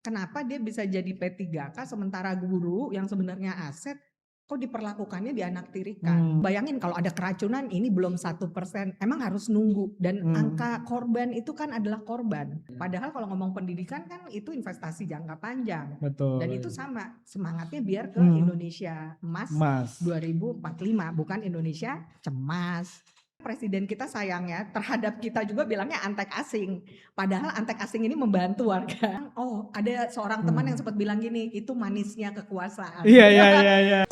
kenapa dia bisa jadi P3K sementara guru yang sebenarnya aset kok diperlakukannya dianaktirikan. Bayangin kalau ada keracunan ini belum 1%, emang harus nunggu dan angka korban itu kan adalah korban. Padahal kalau ngomong pendidikan kan itu investasi jangka panjang. Betul. Dan itu sama semangatnya biar ke Indonesia Emas 2045 bukan Indonesia cemas. Presiden kita sayangnya terhadap kita juga bilangnya antek asing. Padahal antek asing ini membantu warga. Oh, ada seorang teman yang sempat bilang gini, itu manisnya kekuasaan. Iya.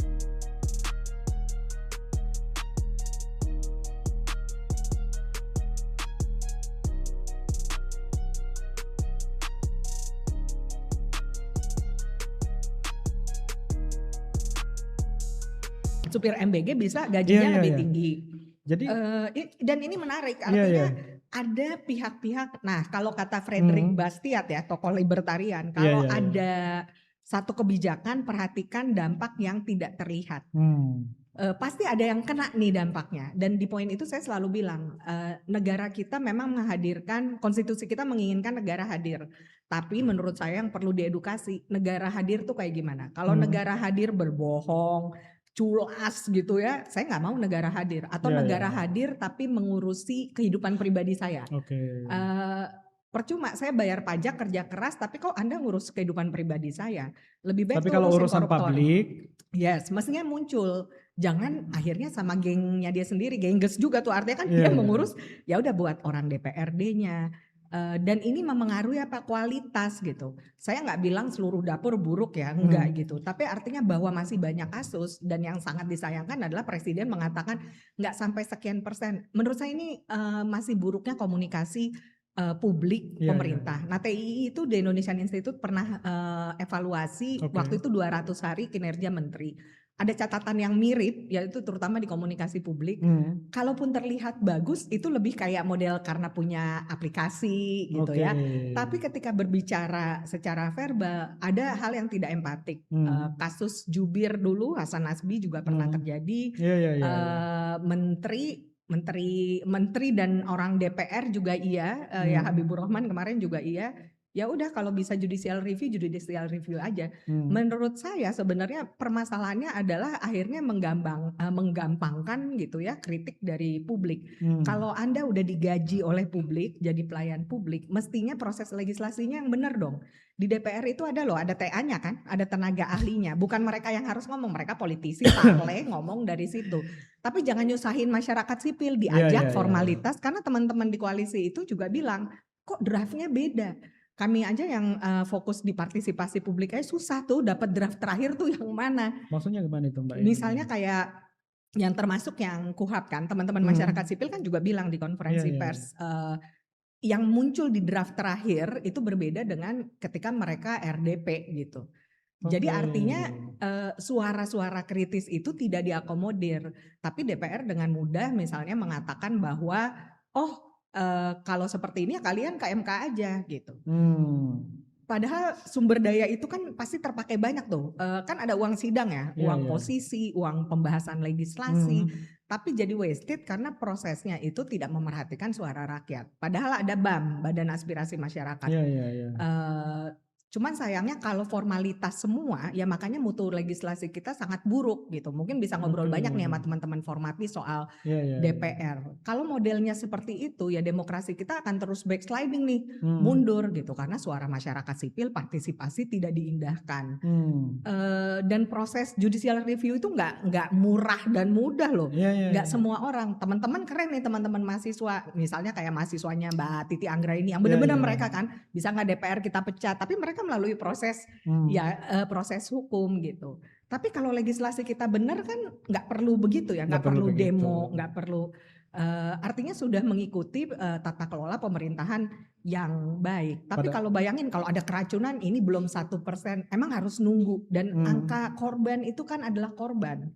Supir MBG bisa gajinya lebih tinggi. Jadi dan ini menarik, artinya ada pihak-pihak. Nah, kalau kata Frederick Bastiat ya, tokoh libertarian, kalau ada satu kebijakan perhatikan dampak yang tidak terlihat. Pasti ada yang kena nih dampaknya. Dan di poin itu saya selalu bilang, negara kita memang menghadirkan, konstitusi kita menginginkan negara hadir. Tapi menurut saya yang perlu diedukasi, negara hadir tuh kayak gimana? Kalau negara hadir berbohong, culas gitu ya, saya nggak mau negara hadir. Atau negara hadir tapi mengurusi kehidupan pribadi saya. Percuma saya bayar pajak kerja keras tapi kok Anda ngurus kehidupan pribadi saya. Lebih baik tapi kalau urusan publik, yes, mestinya muncul. Jangan akhirnya sama gengnya dia sendiri, gengges juga tuh artinya kan dia mengurus ya udah buat orang DPRD-nya. Dan ini memengaruhi apa kualitas gitu. Saya nggak bilang seluruh dapur buruk ya, enggak gitu. Tapi artinya bahwa masih banyak kasus dan yang sangat disayangkan adalah presiden mengatakan nggak sampai sekian persen. Menurut saya ini masih buruknya komunikasi publik pemerintah. Nah, TII itu di Indonesian Institute pernah evaluasi waktu itu 200 hari kinerja menteri. Ada catatan yang mirip, yaitu terutama di komunikasi publik. Kalaupun terlihat bagus, itu lebih kayak model karena punya aplikasi gitu ya. Tapi ketika berbicara secara verbal, ada hal yang tidak empatik. Kasus Jubir dulu, Hasan Nasbi juga pernah terjadi. Menteri dan orang DPR juga iya, ya Habibur Rahman kemarin juga iya. Ya udah kalau bisa judicial review aja. Menurut saya sebenarnya permasalahannya adalah akhirnya menggampangkan gitu ya kritik dari publik. Kalau Anda udah digaji oleh publik jadi pelayan publik, mestinya proses legislasinya yang benar dong. Di DPR itu ada loh, ada TA-nya kan, ada tenaga ahlinya. Bukan mereka yang harus ngomong, mereka politisi parle ngomong dari situ. Tapi jangan nyusahin masyarakat sipil, diajak formalitas karena teman-teman di koalisi itu juga bilang, kok draftnya beda. Kami aja yang fokus di partisipasi publik aja susah tuh dapat draft terakhir tuh yang mana. Maksudnya gimana itu Mbak? Misalnya kayak yang termasuk yang KUHAP kan, teman-teman masyarakat sipil kan juga bilang di konferensi pers. Yang muncul di draft terakhir itu berbeda dengan ketika mereka RDP gitu. Jadi artinya suara-suara kritis itu tidak diakomodir. Tapi DPR dengan mudah misalnya mengatakan bahwa kalau seperti ini ya kalian ke MK aja gitu. Padahal sumber daya itu kan pasti terpakai banyak tuh. Kan ada uang sidang ya, uang posisi, uang pembahasan legislasi. Tapi jadi wasted karena prosesnya itu tidak memerhatikan suara rakyat. Padahal ada BAM, Badan Aspirasi Masyarakat. Cuman sayangnya kalau formalitas semua, ya makanya mutu legislasi kita sangat buruk gitu. Mungkin bisa ngobrol banyak nih sama teman-teman formapi soal DPR. Kalau modelnya seperti itu, ya demokrasi kita akan terus backsliding nih, mundur gitu. Karena suara masyarakat sipil, partisipasi tidak diindahkan. Dan proses judicial review itu nggak murah dan mudah loh. Nggak semua orang. Teman-teman keren nih teman-teman mahasiswa. Misalnya kayak mahasiswanya Mbak Titi Anggra ini, yang benar-benar mereka kan bisa nggak DPR kita pecat. Tapi mereka melalui proses proses hukum gitu. Tapi kalau legislasi kita benar kan nggak perlu begitu ya, nggak perlu demo, nggak perlu. Artinya sudah mengikuti tata kelola pemerintahan yang baik. Tapi kalau bayangin kalau ada keracunan ini belum 1%, emang harus nunggu dan angka korban itu kan adalah korban.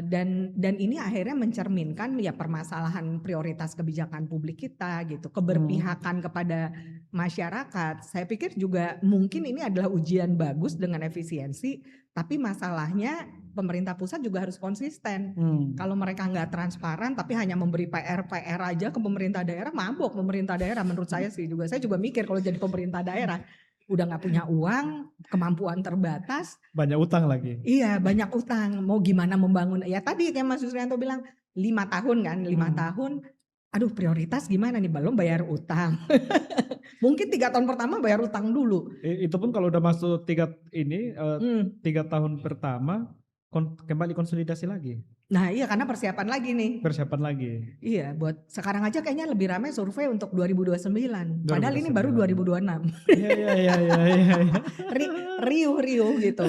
Dan ini akhirnya mencerminkan ya permasalahan prioritas kebijakan publik kita gitu, keberpihakan kepada masyarakat. Saya pikir juga mungkin ini adalah ujian bagus dengan efisiensi, tapi masalahnya pemerintah pusat juga harus konsisten. Kalau mereka nggak transparan tapi hanya memberi PR aja ke pemerintah daerah, mabok pemerintah daerah menurut saya sih juga. Saya juga mikir kalau jadi pemerintah daerah, udah nggak punya uang, kemampuan terbatas, Banyak utang lagi. iya banyak utang, mau gimana membangun, ya tadi yang Mas Yusrianto bilang 5 tahun kan, 5 tahun, aduh prioritas gimana nih, belum bayar utang. Mungkin 3 tahun pertama bayar utang dulu. Itu pun kalau udah masuk 3 tahun pertama kembali konsolidasi lagi, Nah iya karena persiapan lagi nih. persiapan lagi. Iya buat sekarang aja kayaknya lebih ramai survei untuk 2029. Padahal ini baru 2029. 2026. Iya. Riuh gitu.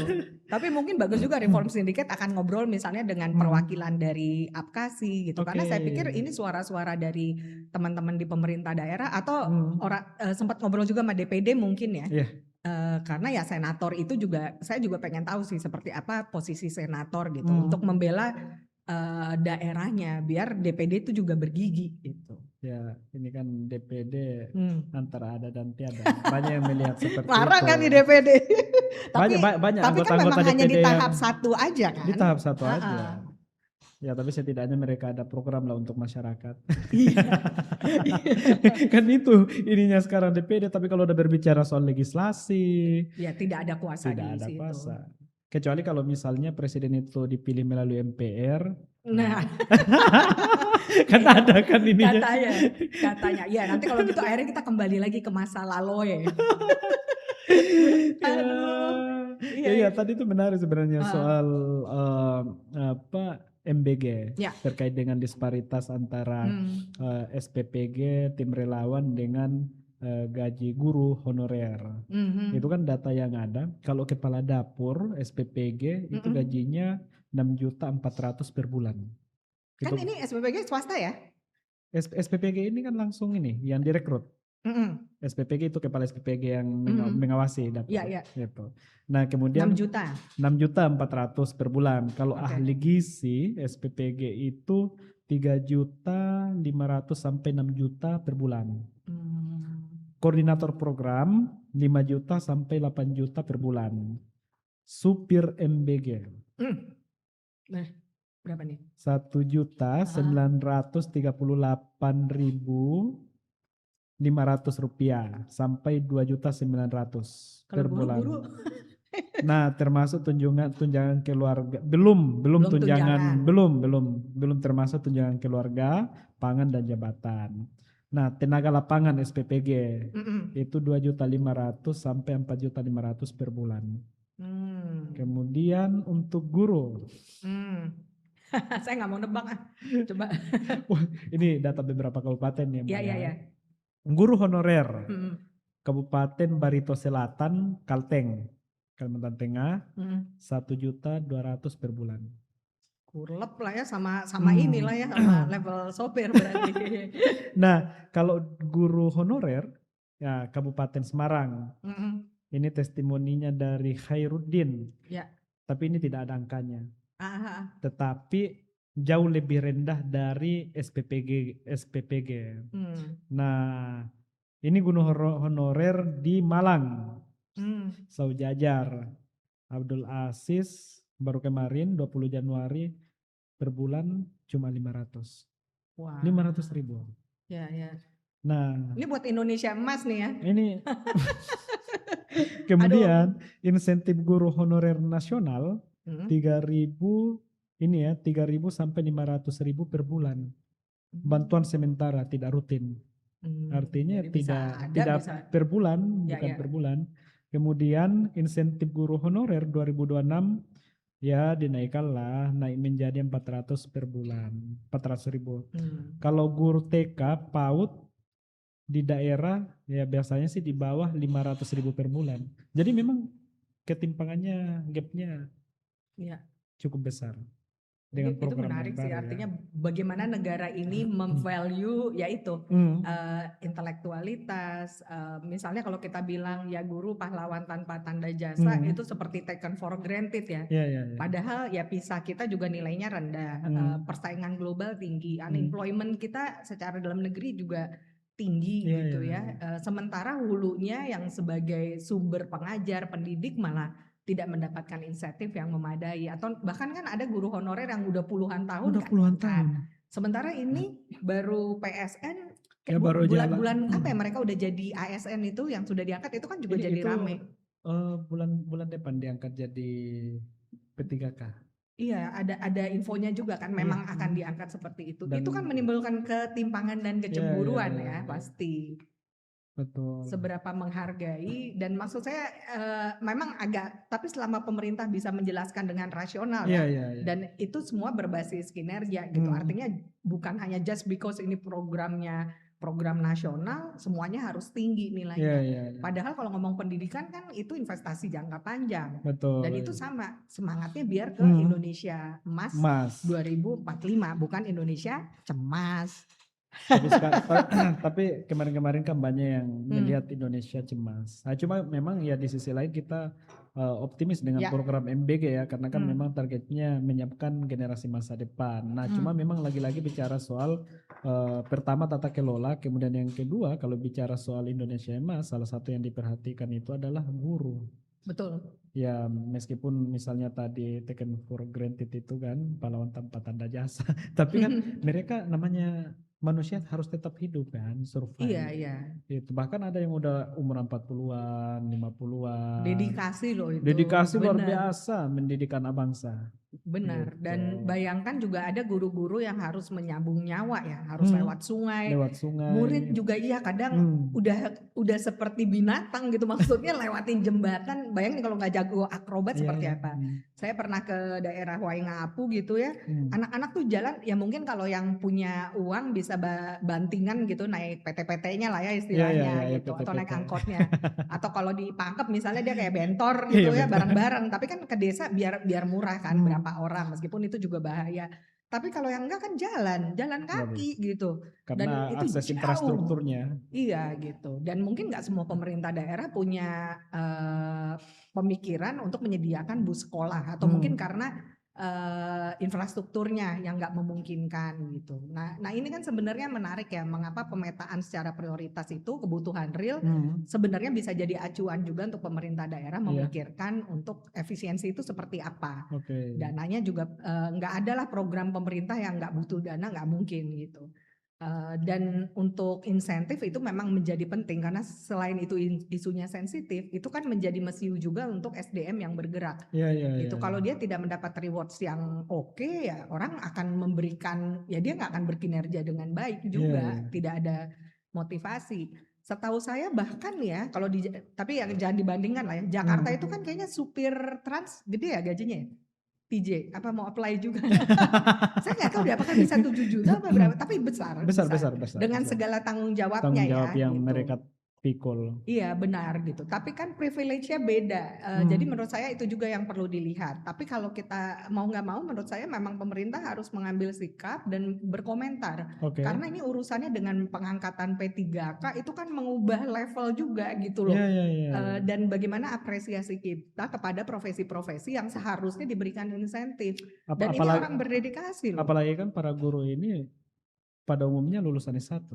Tapi mungkin bagus juga Reform Syndicate akan ngobrol misalnya dengan perwakilan dari APKASI gitu. Karena saya pikir ini suara-suara dari teman-teman di pemerintah daerah atau sempat ngobrol juga sama DPD mungkin ya. Iya. Karena ya senator itu juga, saya juga pengen tahu sih seperti apa posisi senator gitu untuk membela daerahnya biar DPD itu juga bergigi gitu. Ya ini kan DPD antara ada dan tiada. Banyak yang melihat seperti Marah itu. kan di DPD. Banyak tapi kan memang anggota-anggota hanya di DPD tahap satu aja kan. di tahap satu aja. Ya tapi setidaknya mereka ada program lah untuk masyarakat. Kan itu ininya sekarang DPD, tapi kalau udah berbicara soal legislasi, ya tidak ada kuasa tidak di ada situ. kuasa. Kecuali kalau misalnya presiden itu dipilih melalui MPR. Nah, kan ada kan ininya. Katanya. Ya nanti kalau gitu akhirnya kita kembali lagi ke masa lalu ya. Aduh. Iya, tadi itu menarik sebenarnya soal MBG terkait dengan disparitas antara SPPG, tim relawan dengan gaji guru honorer. Itu kan data yang ada. Kalau kepala dapur SPPG itu gajinya 6.400.000 per bulan. Kan itu, ini SPPG swasta ya? SPPG ini kan langsung ini yang direkrut. SPPG itu kepala SPPG yang mengawasi dapur. Iya. Gitu. Nah kemudian 6.400.000 per bulan. Kalau ahli gizi SPPG itu 3.500.000 sampai 6 juta per bulan. Koordinator program 5 juta sampai 8 juta per bulan. Supir MBG. Nah, berapa nih? 1.938.500 rupiah sampai 2.900.000 per bulan. Guru. Nah, termasuk tunjangan keluarga. Belum termasuk tunjangan keluarga, pangan dan jabatan. Nah, tenaga lapangan SPPG itu 2.500.000 sampai 4.500.000 per bulan. Kemudian untuk guru. Saya nggak mau nebak coba. Ini data beberapa kabupaten ya, Mbak. Iya. Guru honorer Kabupaten Barito Selatan, Kalteng, Kalimantan Tengah, 1.200.000 per bulan. Kurlep lah ya sama inilah ya sama level sopir berarti. Nah kalau guru honorer ya Kabupaten Semarang, ini testimoninya dari Khairuddin. Ya. Tapi ini tidak ada angkanya. Tetapi jauh lebih rendah dari SPPG. Nah ini guru honorer di Malang, Saujajar, Abdul Aziz baru kemarin 20 Januari per bulan cuma 500. Wow. 500.000. Ya. Nah, ini buat Indonesia emas nih ya. Ini kemudian insentif guru honorer nasional 3.000 sampai 500.000 per bulan. Bantuan sementara tidak rutin. Artinya tidak per bulan, bukan per bulan. Kemudian insentif guru honorer 2026 ya dinaikkanlah, naik menjadi 400 per bulan, 400.000. Kalau guru TK, PAUD di daerah ya biasanya sih di bawah 500.000 per bulan. Jadi memang ketimpangannya, gapnya cukup besar. Itu menarik sih, artinya bagaimana negara ini memvalue yaitu intelektualitas. Misalnya kalau kita bilang ya guru pahlawan tanpa tanda jasa itu seperti taken for granted ya. Padahal ya PISA kita juga nilainya rendah, persaingan global tinggi, unemployment kita secara dalam negeri juga tinggi gitu ya. Sementara hulunya yang sebagai sumber pengajar, pendidik malah tidak mendapatkan insentif yang memadai, atau bahkan kan ada guru honorer yang udah puluhan tahun. Sementara ini baru PSN Ya baru jalan. bulan-bulan apa ya mereka udah jadi ASN itu yang sudah diangkat itu kan juga jadi itu, rame. bulan depan diangkat jadi P3K. Iya, ada infonya juga kan memang akan diangkat seperti itu. Itu kan menimbulkan ketimpangan dan kecemburuan ya, pasti. Betul. Seberapa menghargai dan maksud saya memang agak, tapi selama pemerintah bisa menjelaskan dengan rasional ya, dan itu semua berbasis kinerja gitu. Artinya bukan hanya just because ini program nasional semuanya harus tinggi nilainya. Padahal kalau ngomong pendidikan kan itu investasi jangka panjang. Betul. Dan itu sama semangatnya biar ke Indonesia Emas 2045 bukan Indonesia cemas. Tapi kemarin-kemarin kan banyak yang melihat Indonesia cemas. Nah, cuma memang ya di sisi lain kita optimis dengan program MBG ya, karena kan memang targetnya menyiapkan generasi masa depan. Nah, cuma memang lagi-lagi bicara soal pertama tata kelola, kemudian yang kedua kalau bicara soal Indonesia Emas, salah satu yang diperhatikan itu adalah guru. Betul. Ya meskipun misalnya tadi taken for granted itu kan pahlawan tanpa tanda jasa, tapi kan mereka namanya manusia harus tetap hidup kan, survive. Iya. Itu bahkan ada yang udah umur 40-an, 50-an. Dedikasi loh itu. Dedikasi luar biasa mendidik anak bangsa. Benar. Dan bayangkan juga ada guru-guru yang harus menyambung nyawa ya, harus lewat sungai. Murid juga kadang udah seperti binatang gitu, maksudnya lewatin jembatan. Bayangin kalau nggak jago akrobat seperti apa. Saya pernah ke daerah Waingapu gitu ya. Anak-anak tuh jalan ya mungkin kalau yang punya uang bisa bantingan gitu naik PT-PT-nya lah ya istilahnya gitu, atau naik angkotnya. Atau kalau di Pangkep misalnya dia kayak bentor gitu ya bareng-bareng. Tapi kan ke desa biar murah kan berapa orang, meskipun itu juga bahaya. Tapi kalau yang enggak kan jalan kaki gitu. Karena dan itu akses jauh. Infrastrukturnya. Iya gitu. Dan mungkin nggak semua pemerintah daerah punya pemikiran untuk menyediakan bus sekolah atau mungkin karena infrastrukturnya yang nggak memungkinkan gitu. Nah ini kan sebenarnya menarik ya, mengapa pemetaan secara prioritas itu kebutuhan real sebenarnya bisa jadi acuan juga untuk pemerintah daerah memikirkan untuk efisiensi itu seperti apa. Dananya juga nggak ada lah program pemerintah yang nggak butuh dana, nggak mungkin gitu. Dan untuk insentif itu memang menjadi penting karena selain itu isunya sensitif, itu kan menjadi mesiu juga untuk SDM yang bergerak. Gitu. Kalau dia tidak mendapat rewards yang oke, ya orang akan memberikan, ya dia nggak akan berkinerja dengan baik juga, tidak ada motivasi. Setahu saya bahkan ya, tapi ya jangan dibandingkan lah ya. Jakarta itu kan kayaknya supir trans gede ya gajinya ya. PJ, apa mau apply juga? Saya nggak tahu deh apakah bisa 7 juta apa berapa, tapi besar. Dengan segala tanggung jawabnya yang gitu. mereka pikul. Iya benar gitu, tapi kan privilege-nya beda. Jadi menurut saya itu juga yang perlu dilihat. Tapi kalau kita mau nggak mau, menurut saya memang pemerintah harus mengambil sikap dan berkomentar. Karena ini urusannya dengan pengangkatan P3K itu kan mengubah level juga gitu loh. Dan bagaimana apresiasi kita kepada profesi-profesi yang seharusnya diberikan insentif. Dan ini orang berdedikasi loh. Apalagi kan para guru ini pada umumnya lulusan S1.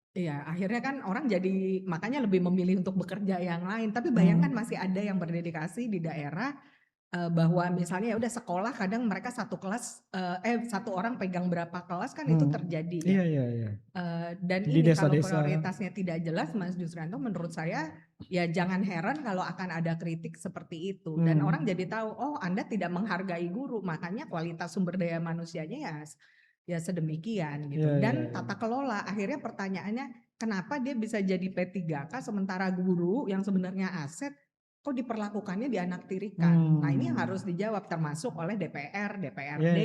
Iya, akhirnya kan orang jadi makanya lebih memilih untuk bekerja yang lain. Tapi bayangkan masih ada yang berdedikasi di daerah bahwa misalnya ya udah sekolah kadang mereka satu kelas satu orang pegang berapa kelas kan itu terjadi ya. Dan di ini desa-desa, kalau prioritasnya tidak jelas, Mas Jusranto, menurut saya ya jangan heran kalau akan ada kritik seperti itu. Dan orang jadi tahu, oh Anda tidak menghargai guru, makanya kualitas sumber daya manusianya ya sedemikian gitu. Dan tata kelola, akhirnya pertanyaannya kenapa dia bisa jadi P3K sementara guru yang sebenarnya aset kok diperlakukannya dianaktirikan. Nah ini yang harus dijawab termasuk oleh DPR, DPRD,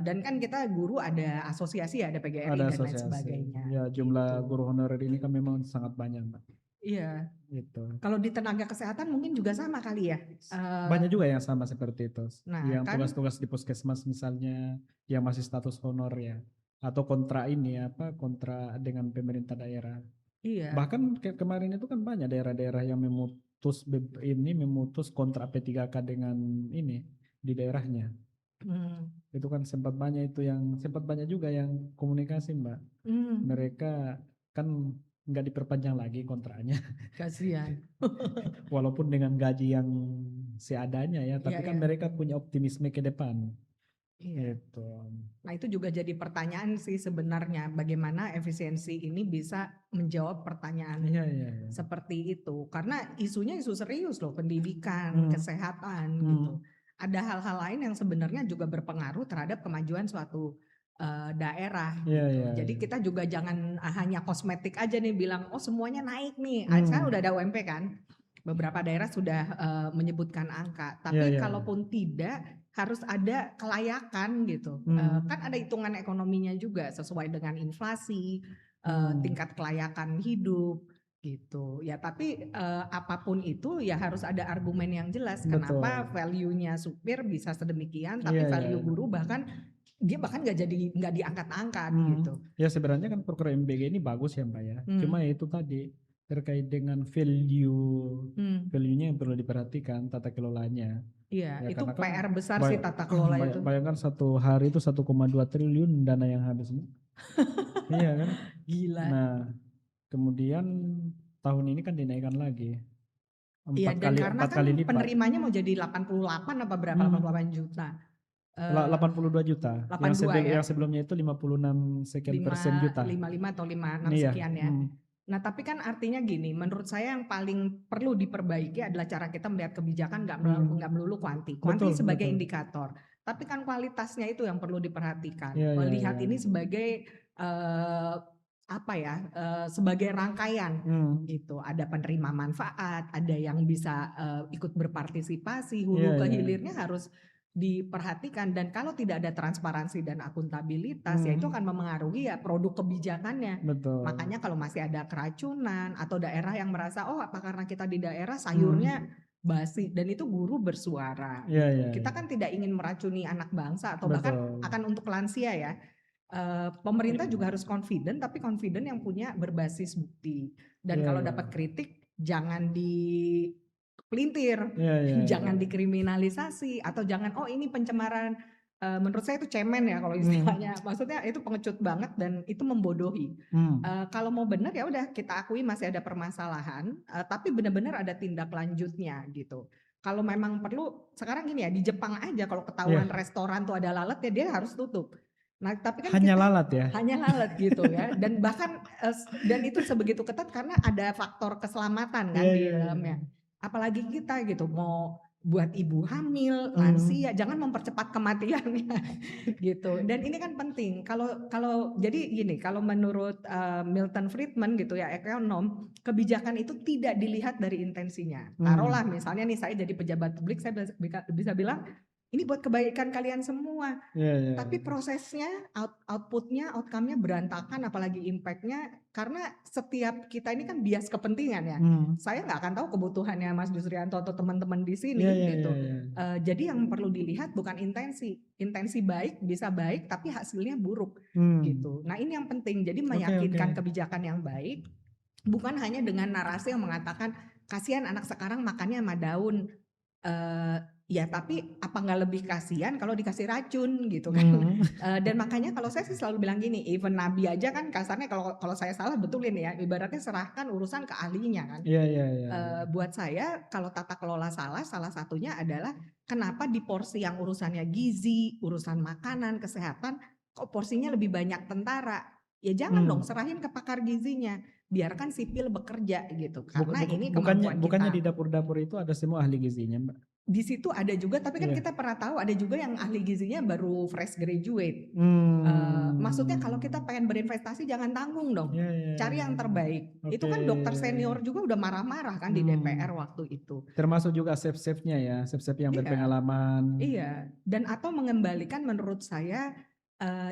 dan kan kita guru ada asosiasi, ada PGRI dan lain sebagainya. Ya jumlah gitu. Guru honorer ini kan memang sangat banyak, Mbak. Iya. Gitu. Kalau di tenaga kesehatan mungkin juga sama kali ya. Banyak juga yang sama seperti itu. Nah, yang tugas-tugas di puskesmas misalnya yang masih status honor ya, atau kontra ini kontra dengan pemerintah daerah. Iya. Bahkan kemarin itu kan banyak daerah-daerah yang memutus kontrak P3K dengan ini di daerahnya. Itu kan sempat banyak juga yang komunikasi, Mbak. Mereka kan nggak diperpanjang lagi kontraknya. Kasihan. Walaupun dengan gaji yang seadanya ya, tapi kan mereka punya optimisme ke depan. Iya. Gitu. Nah itu juga jadi pertanyaan sih sebenarnya, bagaimana efisiensi ini bisa menjawab pertanyaan Iya, iya, iya. seperti itu. Karena isunya isu serius loh, pendidikan, kesehatan gitu. Ada hal-hal lain yang sebenarnya juga berpengaruh terhadap kemajuan suatu daerah Iya, gitu. iya, Jadi iya. kita juga jangan hanya kosmetik aja nih bilang, oh semuanya naik nih. Sekarang udah ada UMP kan, beberapa daerah sudah menyebutkan angka. Iya, Tapi iya. kalaupun tidak, harus ada kelayakan gitu. Kan ada hitungan ekonominya juga sesuai dengan inflasi, tingkat kelayakan hidup gitu. Ya tapi apapun itu ya harus ada argumen yang jelas kenapa Betul. value-nya supir bisa sedemikian, tapi Iya, iya, value iya. guru bahkan dia bahkan nggak diangkat-angkat gitu. Ya sebenarnya kan program MBG ini bagus ya Mbak ya. Cuma ya itu tadi terkait dengan value-nya yang perlu diperhatikan tata kelolanya. Iya, Ya itu karena kan PR besar sih tata kelola itu. bayangkan satu hari itu 1,2 triliun dana yang habis. Iya kan? Gila. Nah, kemudian tahun ini kan dinaikkan lagi. Iya, dan karena Empat kan kali lipat. penerimanya mau jadi 88 apa berapa, 88 juta. 82 juta. 82 ya. Yang sebelumnya itu 56 sekian persen juta. 55 atau 56 Iya. sekian ya. Nah tapi kan artinya gini, menurut saya yang paling perlu diperbaiki adalah cara kita melihat kebijakan nggak melulu kuanti. Kuanti Betul, sebagai betul. indikator, tapi kan kualitasnya itu yang perlu diperhatikan. Iya, iya, Melihat iya. ini sebagai sebagai rangkaian gitu. Ada penerima manfaat, ada yang bisa ikut berpartisipasi, hulu ke hilirnya harus diperhatikan, dan kalau tidak ada transparansi dan akuntabilitas ya itu akan memengaruhi ya produk kebijakannya. Betul. Makanya kalau masih ada keracunan atau daerah yang merasa oh apa karena kita di daerah sayurnya basi, dan itu guru bersuara Iya, gitu. iya, Kita iya. kan tidak ingin meracuni anak bangsa atau Betul. bahkan akan untuk lansia ya. Pemerintah juga harus confident, tapi confident yang punya berbasis bukti. Dan Iya, kalau iya. dapat kritik jangan dipelintir, Iya, iya, iya. jangan dikriminalisasi, atau jangan oh ini pencemaran. Menurut saya itu cemen ya kalau istilahnya. Maksudnya itu pengecut banget dan itu membodohi. Kalau mau benar ya udah kita akui masih ada permasalahan, tapi benar-benar ada tindak lanjutnya gitu. Kalau memang perlu, sekarang gini ya, di Jepang aja kalau ketahuan restoran tuh ada lalat ya dia harus tutup. Nah tapi kan Hanya kita lalat ya. hanya lalat gitu ya, dan bahkan dan itu sebegitu ketat karena ada faktor keselamatan kan Iya, di iya, iya. dalamnya. Apalagi kita gitu mau buat ibu hamil, lansia, jangan mempercepat kematiannya gitu. Dan ini kan penting. Kalau jadi gini, kalau menurut Milton Friedman gitu ya, ekonom, kebijakan itu tidak dilihat dari intensinya. Taruhlah misalnya nih saya jadi pejabat publik, saya bisa bilang ini buat kebaikan kalian semua. Iya, Tapi prosesnya, outputnya, outcome-nya berantakan, apalagi impact-nya, karena setiap kita ini kan bias kepentingan ya. Saya nggak akan tahu kebutuhannya Mas Yusrianto atau teman-teman di sini gitu. Jadi yang perlu dilihat bukan intensi baik bisa baik, tapi hasilnya buruk gitu. Nah ini yang penting. Jadi meyakinkan kebijakan yang baik, bukan hanya dengan narasi yang mengatakan kasihan anak sekarang makannya sama daun. Ya tapi apa nggak lebih kasihan kalau dikasih racun gitu kan. Dan makanya kalau saya sih selalu bilang gini, even nabi aja kan kasarnya kalau saya salah betulin ya, ibaratnya serahkan urusan ke ahlinya kan. Buat saya kalau tata kelola salah satunya adalah kenapa di porsi yang urusannya gizi, urusan makanan, kesehatan, kok porsinya lebih banyak tentara. Ya jangan dong serahin ke pakar gizinya, biarkan sipil bekerja gitu, karena ini kemampuan bukannya kita. di dapur-dapur itu ada semua ahli gizinya Mbak? Di situ ada juga, tapi kan kita pernah tahu ada juga yang ahli gizinya baru fresh graduate. Maksudnya kalau kita pengen berinvestasi jangan tanggung dong, cari yang terbaik. Itu kan dokter senior juga udah marah-marah kan di DPR waktu itu. Termasuk juga chef-chefnya ya, chef-chef yang berpengalaman. Iya, dan atau mengembalikan menurut saya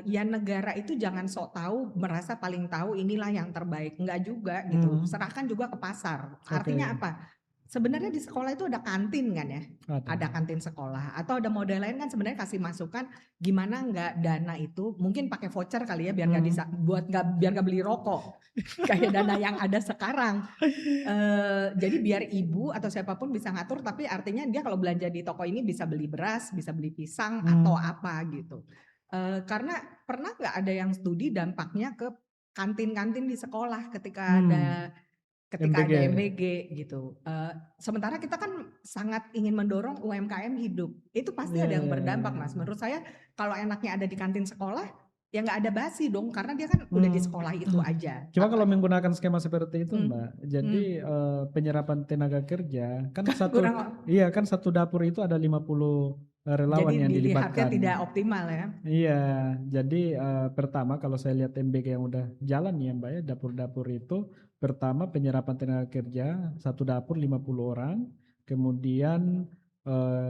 ya negara itu jangan sok tahu, merasa paling tahu inilah yang terbaik. Enggak juga gitu, serahkan juga ke pasar. Artinya apa? Sebenarnya di sekolah itu ada kantin kan ya, ada kantin sekolah, atau ada model lain kan sebenarnya kasih masukan gimana nggak dana itu mungkin pakai voucher kali ya biar nggak beli rokok kayak dana yang ada sekarang. Jadi biar ibu atau siapapun bisa ngatur, tapi artinya dia kalau belanja di toko ini bisa beli beras, bisa beli pisang atau apa gitu. Karena pernah nggak ada yang studi dampaknya ke kantin-kantin di sekolah ketika ada ketika ada MBG gitu. Sementara kita kan sangat ingin mendorong UMKM hidup. Itu pasti ada yang berdampak, Mas. Menurut saya kalau enaknya ada di kantin sekolah, ya nggak ada basi dong, karena dia kan udah di sekolah itu aja. Cuma kalau menggunakan skema seperti itu, Mbak, jadi penyerapan tenaga kerja kan satu dapur itu ada 50 relawan jadi yang dilihatnya dilibatkan. tidak optimal ya. Iya, jadi pertama kalau saya lihat MBG yang udah jalan ya Mbak ya, dapur-dapur itu pertama penyerapan tenaga kerja satu dapur 50 orang, kemudian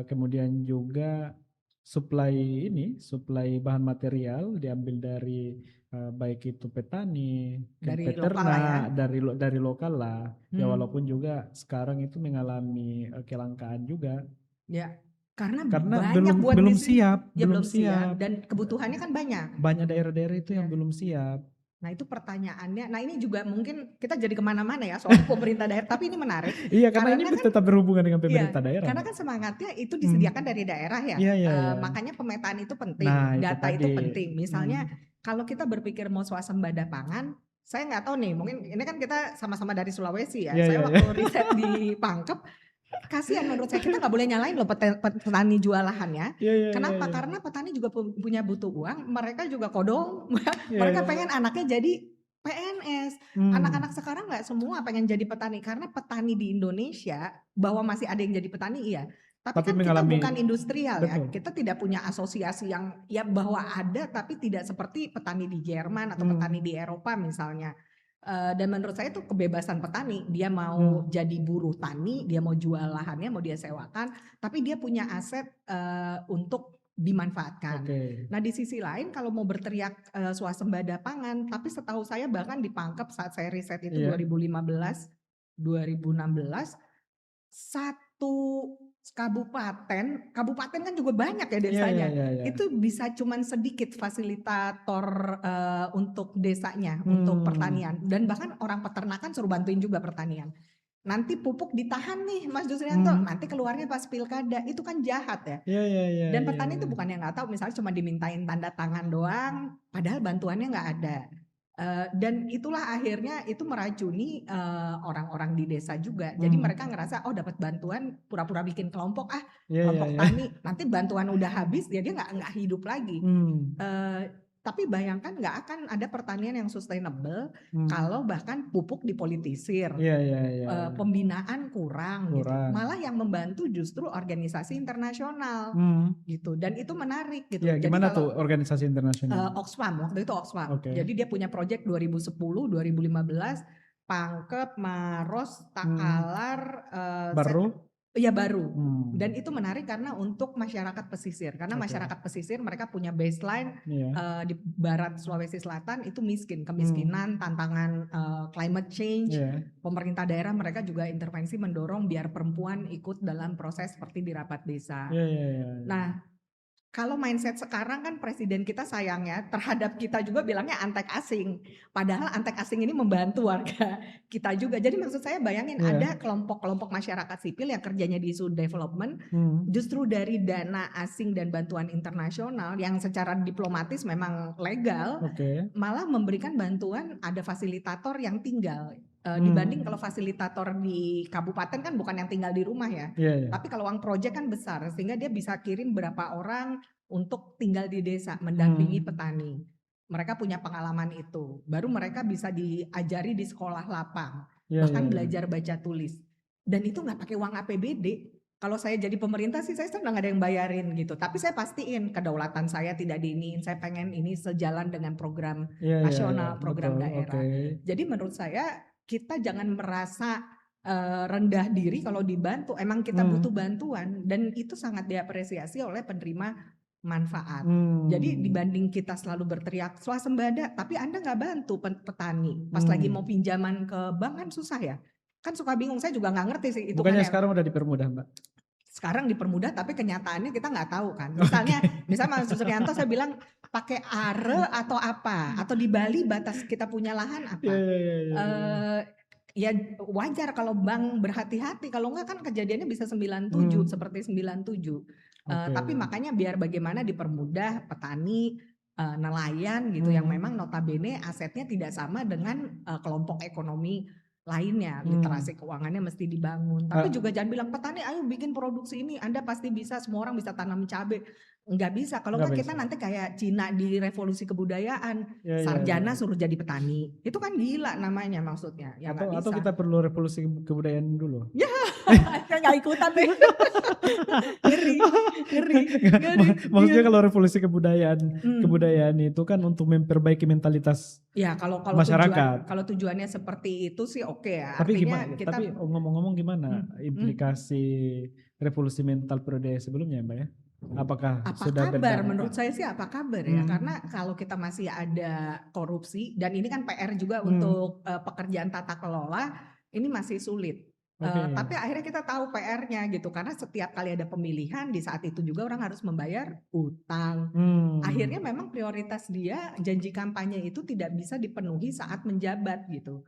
kemudian juga suplai bahan material diambil dari baik itu petani, Dari lokal peternak, lah ya. dari lokal lah. Ya walaupun juga sekarang itu mengalami kelangkaan juga. Ya, karena belum buat belum bisnis, siap, ya belum siap siap. dan kebutuhannya kan banyak. Banyak daerah-daerah itu yang belum siap. Nah itu pertanyaannya, nah ini juga mungkin kita jadi kemana-mana ya soal pemerintah daerah, tapi ini menarik. Iya, karena ini kan, tetap berhubungan dengan pemerintah daerah. Karena kan semangatnya itu disediakan dari daerah ya. Iya. Makanya pemetaan itu penting, Nah, data itu tadi. penting. Misalnya kalau kita berpikir mau swasembada pangan, saya nggak tahu nih, mungkin ini kan kita sama-sama dari Sulawesi ya. Saya waktu riset di Pangkep, kasihan menurut saya, kita nggak boleh nyalain loh petani jual lahannya. Kenapa? Karena petani juga punya butuh uang, mereka juga kodong, mereka pengen anaknya jadi PNS. Anak-anak sekarang nggak semua pengen jadi petani, karena petani di Indonesia bahwa masih ada yang jadi petani iya. Tapi kan kita bukan industrial ya, kita tidak punya asosiasi yang ya bahwa ada tapi tidak seperti petani di Jerman atau petani di Eropa misalnya. Dan menurut saya itu kebebasan petani, dia mau jadi buruh tani, dia mau jual lahannya, mau dia sewakan, tapi dia punya aset untuk dimanfaatkan. Nah di sisi lain kalau mau berteriak swasembada pangan, tapi setahu saya bahkan di Pangkep saat saya riset itu 2015, 2016, satu kabupaten kan juga banyak ya desanya. Itu bisa cuman sedikit fasilitator untuk desanya, untuk pertanian. Dan bahkan orang peternakan suruh bantuin juga pertanian. Nanti pupuk ditahan nih Mas Jusrianto, nanti keluarnya pas pilkada, itu kan jahat ya. Dan petani itu bukan yang nggak tahu, misalnya cuma dimintain tanda tangan doang, padahal bantuannya nggak ada. Dan itulah akhirnya itu meracuni orang-orang di desa juga. Jadi mereka ngerasa oh dapat bantuan, pura-pura bikin kelompok kelompok tani. Nanti bantuan udah habis, dia nggak hidup lagi. Tapi bayangkan nggak akan ada pertanian yang sustainable kalau bahkan pupuk dipolitisir, pembinaan kurang gitu. Malah yang membantu justru organisasi internasional gitu. Dan itu menarik gitu. Ya, gimana tuh organisasi internasional? Oxfam, waktu itu Oxfam. Jadi dia punya proyek 2010, 2015, Pangkep, Maros, Takalar, baru. Iya baru. Dan itu menarik karena untuk masyarakat pesisir. Karena masyarakat pesisir mereka punya baseline di barat Sulawesi Selatan itu miskin. Kemiskinan, tantangan climate change. Pemerintah daerah mereka juga intervensi mendorong biar perempuan ikut dalam proses seperti di rapat desa. Nah kalau mindset sekarang kan presiden kita sayangnya terhadap kita juga bilangnya antek asing. Padahal antek asing ini membantu warga kita juga. Jadi maksud saya bayangin ada kelompok-kelompok masyarakat sipil yang kerjanya di isu development. Justru dari dana asing dan bantuan internasional yang secara diplomatis memang legal. Malah memberikan bantuan, ada fasilitator yang tinggal. Dibanding kalau fasilitator di kabupaten kan bukan yang tinggal di rumah ya. Tapi kalau uang proyek kan besar sehingga dia bisa kirim berapa orang untuk tinggal di desa mendampingi petani. Mereka punya pengalaman itu. Baru mereka bisa diajari di sekolah lapang. Bahkan belajar baca tulis. Dan itu nggak pakai uang APBD. Kalau saya jadi pemerintah sih saya senang ada yang bayarin gitu. Tapi saya pastiin kedaulatan saya tidak diiniin. Saya pengen ini sejalan dengan program nasional, program daerah. Jadi menurut saya kita jangan merasa rendah diri kalau dibantu. Emang kita butuh bantuan dan itu sangat diapresiasi oleh penerima manfaat. Jadi dibanding kita selalu berteriak swasembada, tapi Anda nggak bantu petani. Pas lagi mau pinjaman ke bank kan susah ya. Kan suka bingung, saya juga nggak ngerti sih. Bukannya sekarang udah dipermudah Mbak? Sekarang dipermudah tapi kenyataannya kita nggak tahu kan. Misalnya Mas Susrianto saya bilang pakai are atau apa, atau di Bali batas kita punya lahan apa. Ya wajar kalau bank berhati-hati, kalau enggak kan kejadiannya bisa 97 seperti 97. Tapi makanya biar bagaimana dipermudah petani, nelayan gitu yang memang notabene asetnya tidak sama dengan kelompok ekonomi lainnya, literasi keuangannya mesti dibangun. Tapi juga jangan bilang petani ayo bikin produksi ini, Anda pasti bisa, semua orang bisa tanam cabai. Enggak bisa, kalau enggak kita nanti kayak Cina di revolusi kebudayaan, sarjana suruh jadi petani. Itu kan gila namanya maksudnya. Ya atau kita perlu revolusi kebudayaan dulu. Ya, saya nggak ikutan deh. Ngeri. Maksudnya kalau revolusi kebudayaan itu kan untuk memperbaiki mentalitas kalau masyarakat. Kalau tujuannya seperti itu sih oke ya. Tapi artinya gimana? kita, Tapi ngomong-ngomong gimana implikasi revolusi mental periode sebelumnya, Mbak ya? Apakah sudah kabar? Menurut saya sih apa kabar ya? Karena kalau kita masih ada korupsi dan ini kan PR juga untuk pekerjaan tata kelola, ini masih sulit. Tapi akhirnya kita tahu PR-nya gitu, karena setiap kali ada pemilihan di saat itu juga orang harus membayar utang. Akhirnya memang prioritas dia, janji kampanye itu tidak bisa dipenuhi saat menjabat gitu.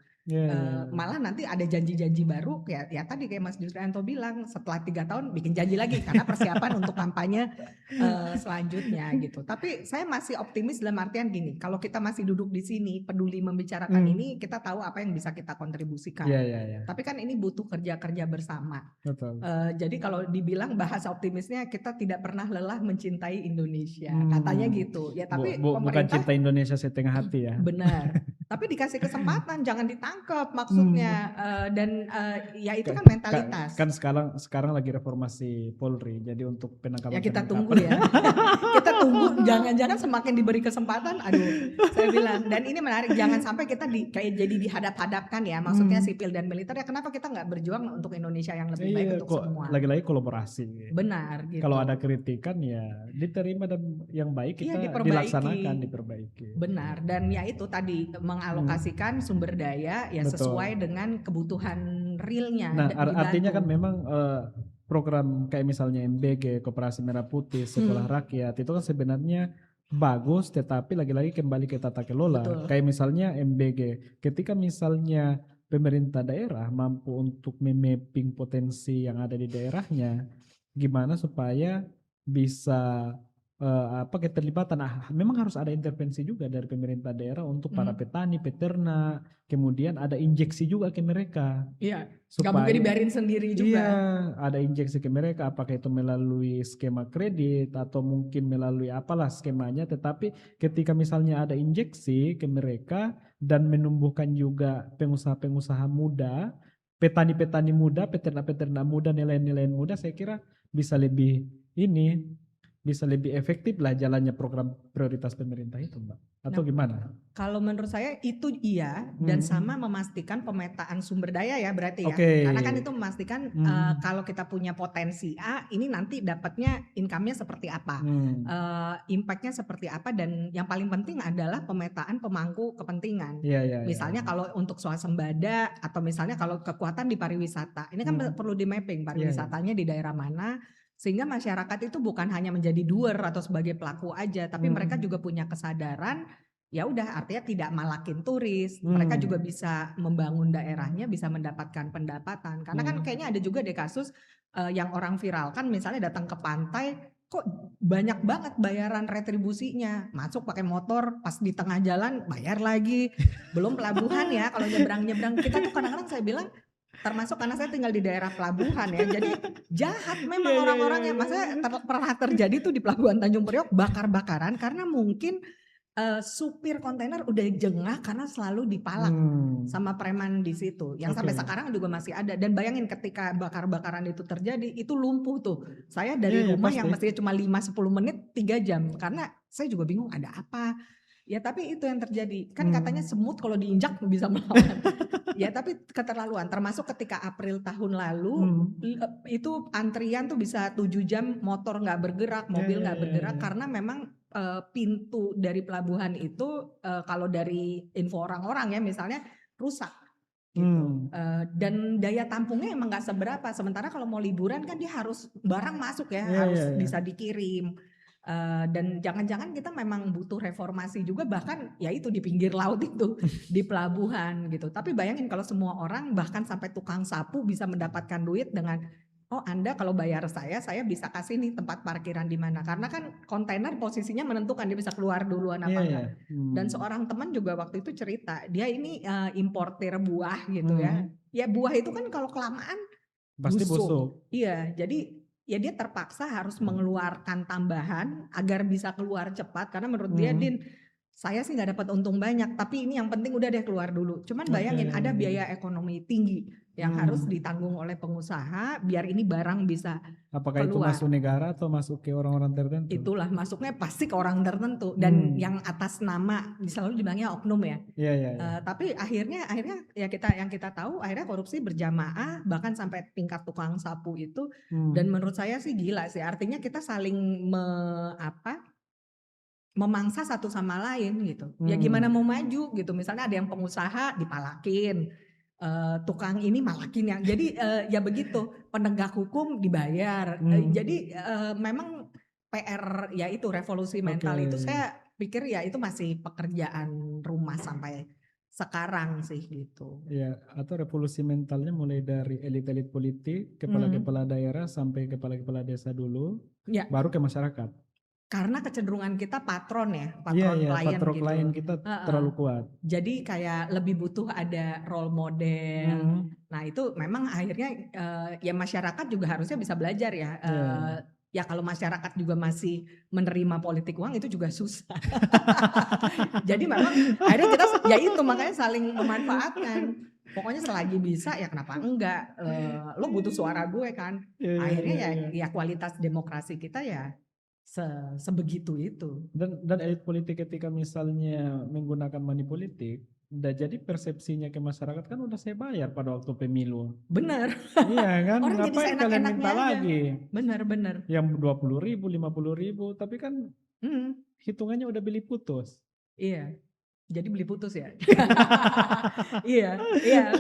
Malah nanti ada janji-janji baru ya tadi kayak Mas Jusrianto bilang, setelah 3 tahun bikin janji lagi karena persiapan untuk kampanye selanjutnya gitu. Tapi saya masih optimis dalam artian gini, kalau kita masih duduk di sini peduli membicarakan ini, kita tahu apa yang bisa kita kontribusikan. Tapi kan ini butuh kerja-kerja bersama. Betul. Jadi kalau dibilang bahasa optimisnya, kita tidak pernah lelah mencintai Indonesia, katanya gitu. Ya tapi bukan cinta Indonesia setengah hati ya. Benar. Tapi dikasih kesempatan, jangan ditangkap maksudnya. Dan ya itu kan mentalitas. Kan sekarang lagi reformasi Polri, jadi untuk penangkapan. Ya kita tunggu ya. Kita tunggu, jangan-jangan semakin diberi kesempatan, aduh saya bilang. Dan ini menarik, jangan sampai kita kayak jadi dihadap-hadapkan ya, maksudnya sipil dan militer. Ya kenapa kita nggak berjuang untuk Indonesia yang lebih baik untuk semua. Lagi-lagi kolaborasi. Benar gitu. Kalau ada kritikan ya diterima, dan yang baik kita dilaksanakan, diperbaiki. Benar, dan ya itu tadi mengalokasikan sumber daya ya sesuai dengan kebutuhan realnya. Nah artinya kan memang program kayak misalnya MBG, Koperasi Merah Putih, Sekolah Rakyat itu kan sebenarnya bagus, tetapi lagi-lagi kembali ke tata kelola. Kayak misalnya MBG, ketika misalnya pemerintah daerah mampu untuk memapping potensi yang ada di daerahnya, gimana supaya bisa keterlibatan. Memang harus ada intervensi juga dari pemerintah daerah untuk para petani, peternak, kemudian ada injeksi juga ke mereka. Iya, nggak mungkin dibiarin sendiri juga. Iya, ada injeksi ke mereka, apakah itu melalui skema kredit atau mungkin melalui apalah skemanya, tetapi ketika misalnya ada injeksi ke mereka dan menumbuhkan juga pengusaha-pengusaha muda, petani-petani muda, peternak-peternak muda, nelayan-nelayan muda, saya kira bisa lebih efektif lah jalannya program prioritas pemerintah itu, Mbak. Atau gimana? Kalau menurut saya itu iya, dan sama memastikan pemetaan sumber daya ya berarti ya. Karena kan itu memastikan kalau kita punya potensi A, ini nanti dapatnya income-nya seperti apa, impact-nya seperti apa, dan yang paling penting adalah pemetaan pemangku kepentingan. Misalnya kalau untuk swasembada, atau misalnya kalau kekuatan di pariwisata, ini kan perlu di mapping pariwisatanya di daerah mana, sehingga masyarakat itu bukan hanya menjadi doer atau sebagai pelaku aja, tapi mereka juga punya kesadaran, ya udah artinya tidak malakin turis, mereka juga bisa membangun daerahnya, bisa mendapatkan pendapatan. Karena kan kayaknya ada juga deh kasus yang orang viralkan, misalnya datang ke pantai, kok banyak banget bayaran retribusinya, masuk pakai motor, pas di tengah jalan bayar lagi, belum pelabuhan ya, kalau nyebrang-nyebrang kita tuh kadang-kadang saya bilang, termasuk karena saya tinggal di daerah pelabuhan ya, jadi jahat memang orang-orangnya. Maksudnya pernah terjadi tuh di Pelabuhan Tanjung Priok bakar-bakaran karena mungkin supir kontainer udah jengah karena selalu dipalak sama preman di situ, yang sampai sekarang juga masih ada. Dan bayangin ketika bakar-bakaran itu terjadi, itu lumpuh tuh. Saya dari rumah yang mestinya cuma 5-10 menit 3 jam, karena saya juga bingung ada apa. Ya tapi itu yang terjadi, kan katanya semut kalau diinjak bisa melawan. Ya tapi keterlaluan, termasuk ketika April tahun lalu itu antrian tuh bisa 7 jam motor gak bergerak, mobil gak bergerak, karena memang pintu dari pelabuhan itu kalau dari info orang-orang ya misalnya rusak gitu. Dan daya tampungnya emang gak seberapa, sementara kalau mau liburan kan dia harus barang masuk ya, harus bisa dikirim. Dan jangan-jangan kita memang butuh reformasi juga, bahkan ya itu di pinggir laut itu di pelabuhan gitu. Tapi bayangin kalau semua orang bahkan sampai tukang sapu bisa mendapatkan duit dengan oh Anda kalau bayar saya bisa kasih nih tempat parkiran di mana. Karena kan kontainer posisinya menentukan dia bisa keluar duluan apa enggak. Dan seorang teman juga waktu itu cerita, dia ini importir buah gitu ya. Ya buah itu kan kalau kelamaan Pasti busuk. Iya, jadi ya dia terpaksa harus mengeluarkan tambahan agar bisa keluar cepat. Karena menurut dia, Din, saya sih nggak dapat untung banyak, tapi ini yang penting udah deh keluar dulu. Cuman bayangin ada biaya ekonomi tinggi yang harus ditanggung oleh pengusaha biar ini barang bisa apakah keluar. itu masuk negara atau masuk ke orang-orang tertentu? Itulah masuknya pasti ke orang tertentu dan yang atas nama selalu dibilangnya oknum ya. Tapi akhirnya ya yang kita tahu akhirnya korupsi berjamaah bahkan sampai tingkat tukang sapu itu dan menurut saya sih gila sih. Artinya kita saling memangsa satu sama lain gitu. Ya gimana mau maju gitu. Misalnya ada yang pengusaha dipalakin, tukang ini malakin yang. Jadi ya begitu, penegak hukum dibayar. Jadi memang PR ya itu revolusi mental itu saya pikir ya itu masih pekerjaan rumah sampai sekarang sih gitu. Ya, atau revolusi mentalnya mulai dari elit-elit politik, kepala-kepala daerah sampai kepala-kepala desa dulu, baru ke masyarakat. Karena kecenderungan kita patron ya, patron klien gitu. kita terlalu kuat. Jadi kayak lebih butuh ada role model. Nah itu memang akhirnya ya masyarakat juga harusnya bisa belajar ya. Ya kalau masyarakat juga masih menerima politik uang itu juga susah. Jadi memang akhirnya kita ya itu makanya saling memanfaatkan. Pokoknya selagi bisa ya kenapa enggak. Lo butuh suara gue kan. Akhirnya ya kualitas demokrasi kita ya sebegitu itu. Dan elit politik ketika misalnya menggunakan money politik, jadi persepsinya ke masyarakat kan udah saya bayar pada waktu pemilu. Bener. Iya kan, orang jadi ngapain kalian minta aja. lagi? Bener. Yang 20.000, 50.000, tapi kan hitungannya udah beli putus. Iya. Jadi beli putus ya. Iya,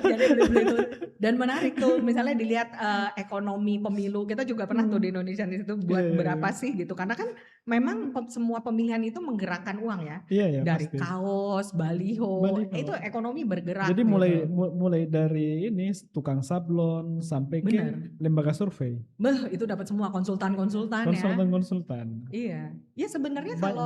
jadi beli putus. Dan menarik tuh, misalnya dilihat ekonomi pemilu, kita juga pernah tuh di Indonesia di situ buat berapa sih gitu. Karena kan memang semua pemilihan itu menggerakkan uang ya. Dari pasti. Kaos, baliho, itu ekonomi bergerak. Jadi mulai dari ini tukang sablon sampai ke lembaga survei. Itu dapat semua konsultan-konsultan ya. Konsultan. Iya. Ya sebenarnya kalau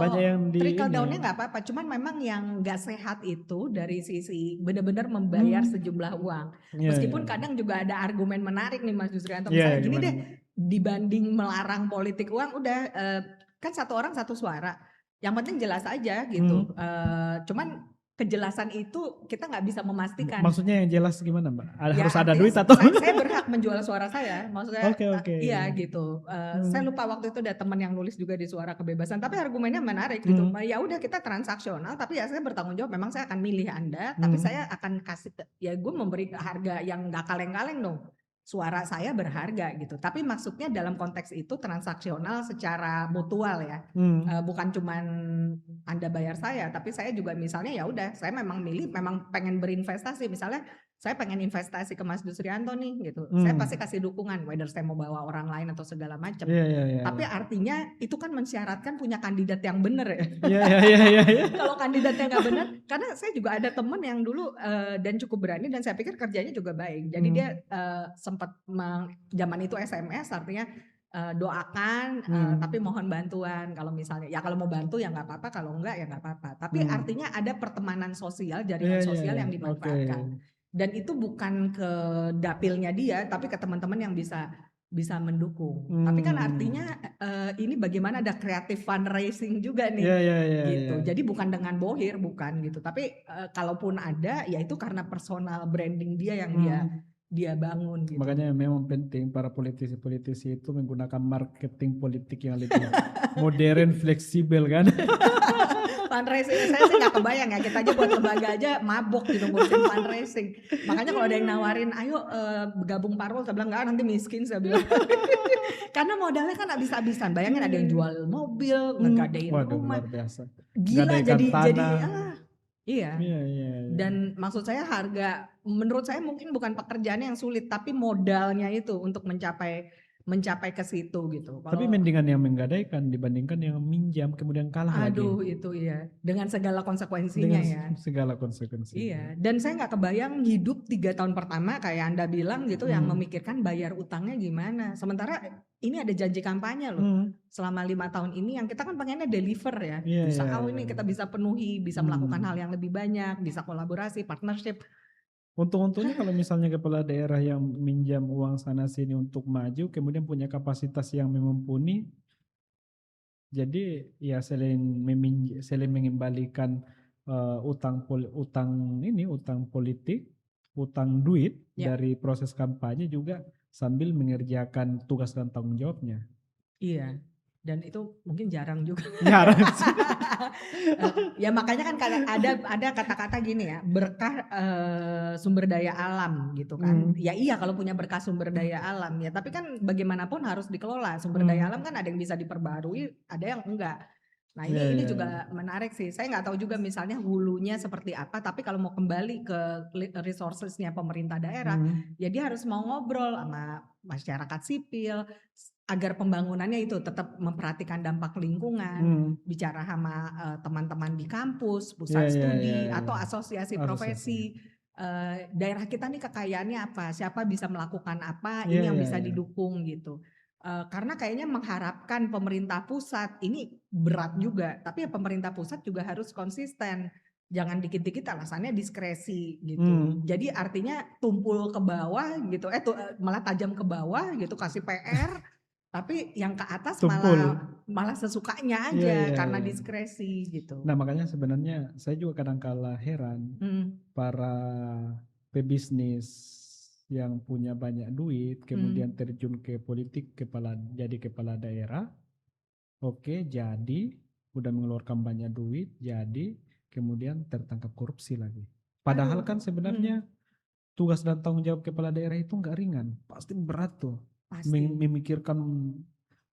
trickle down-nya nggak apa-apa, cuman memang yang nggak sehat itu dari sisi benar-benar membayar sejumlah uang. Meskipun kadang juga ada argumen menarik nih Mas Yusrianto, misalnya gini deh, dibanding melarang politik uang, udah kan satu orang satu suara, yang penting jelas aja gitu. Cuman kejelasan itu kita nggak bisa memastikan. Maksudnya yang jelas gimana Mbak? Harus ada duit atau? Saya berhak menjual suara saya, maksudnya iya gitu. Saya lupa waktu itu ada teman yang nulis juga di Suara Kebebasan, tapi argumennya menarik gitu. Ya udah kita transaksional, tapi ya saya bertanggung jawab. Memang saya akan milih Anda, tapi saya akan kasih ya gue memberi harga yang nggak kaleng-kaleng dong. Suara saya berharga gitu, tapi maksudnya dalam konteks itu transaksional secara mutual ya, bukan cuman Anda bayar saya, tapi saya juga misalnya ya udah, saya memang pengen berinvestasi, misalnya saya pengen investasi ke Mas Yusrianto nih gitu, saya pasti kasih dukungan, whether saya mau bawa orang lain atau segala macam. Tapi artinya itu kan mensyaratkan punya kandidat yang benar ya. Kalau kandidatnya nggak benar, karena saya juga ada temen yang dulu dan cukup berani dan saya pikir kerjanya juga baik. Jadi dia sempat zaman itu SMS artinya doakan tapi mohon bantuan kalau misalnya ya kalau mau bantu ya nggak apa-apa, kalau enggak ya nggak apa-apa. Tapi artinya ada pertemanan sosial, jaringan sosial yang dimanfaatkan. Dan itu bukan ke dapilnya dia, tapi ke teman-teman yang bisa mendukung. Tapi kan artinya ini bagaimana ada kreatif fundraising juga nih. Gitu. Jadi bukan dengan bohir, bukan gitu. Tapi kalaupun ada, ya itu karena personal branding dia yang dia bangun gitu. Makanya memang penting para politisi-politisi itu menggunakan marketing politik yang lebih modern, fleksibel kan. Fundraising saya sih nggak kebayang ya, kita aja buat lembaga aja mabok gitu ngurusin fundraising. Makanya kalau ada yang nawarin ayo gabung parpol, saya bilang enggak, nanti miskin, saya bilang. Karena modalnya kan habis-habisan. Bayangin ada yang jual mobil, ngegadein rumah. Luar biasa. Gila jadi iya. Dan maksud saya harga menurut saya mungkin bukan pekerjaan yang sulit, tapi modalnya itu untuk mencapai mencapai ke situ gitu. Tapi Kalau mendingan yang menggadaikan dibandingkan yang minjam kemudian kalah lagi. aduh itu ya, dengan segala konsekuensinya Dengan ya. segala konsekuensinya. Iya, dan saya nggak kebayang hidup 3 tahun pertama kayak Anda bilang gitu yang memikirkan bayar utangnya gimana. Sementara ini ada janji kampanye loh. Selama 5 tahun ini yang kita kan pengennya deliver ya. Bisa ini kita bisa penuhi, bisa melakukan hal yang lebih banyak, bisa kolaborasi, partnership. Untung-untungnya kalau misalnya kepala daerah yang minjam uang sana sini untuk maju kemudian punya kapasitas yang mumpuni, jadi ya selain mengembalikan utang politik, utang duit Ya. dari proses kampanye juga sambil mengerjakan tugas dan tanggung jawabnya. Iya, dan itu mungkin jarang juga. Jarang sih. Ya makanya kan ada kata-kata gini ya, berkah sumber daya alam gitu kan. Ya iya kalau punya berkah sumber daya alam ya, tapi kan bagaimanapun harus dikelola. Sumber daya alam kan ada yang bisa diperbarui, ada yang enggak. Nah ini juga menarik sih. Saya nggak tahu juga misalnya hulunya seperti apa, tapi kalau mau kembali ke resourcesnya pemerintah daerah, ya dia harus mau ngobrol sama masyarakat sipil agar pembangunannya itu tetap memperhatikan dampak lingkungan, bicara sama teman-teman di kampus, pusat studi atau asosiasi profesi. Daerah kita nih kekayaannya apa, siapa bisa melakukan apa, ini yang bisa didukung gitu. Karena kayaknya mengharapkan pemerintah pusat ini berat juga, tapi ya pemerintah pusat juga harus konsisten. Jangan dikit-dikit alasannya diskresi gitu. Jadi artinya tumpul ke bawah gitu, malah tajam ke bawah gitu, kasih PR, tapi yang ke atas malah sesukanya aja karena diskresi gitu. Nah makanya sebenarnya saya juga kadang kala heran para pebisnis yang punya banyak duit kemudian terjun ke politik jadi kepala daerah, oke jadi udah mengeluarkan banyak duit jadi kemudian tertangkap korupsi lagi. Padahal kan sebenarnya tugas dan tanggung jawab kepala daerah itu nggak ringan, pasti berat tuh. Memikirkan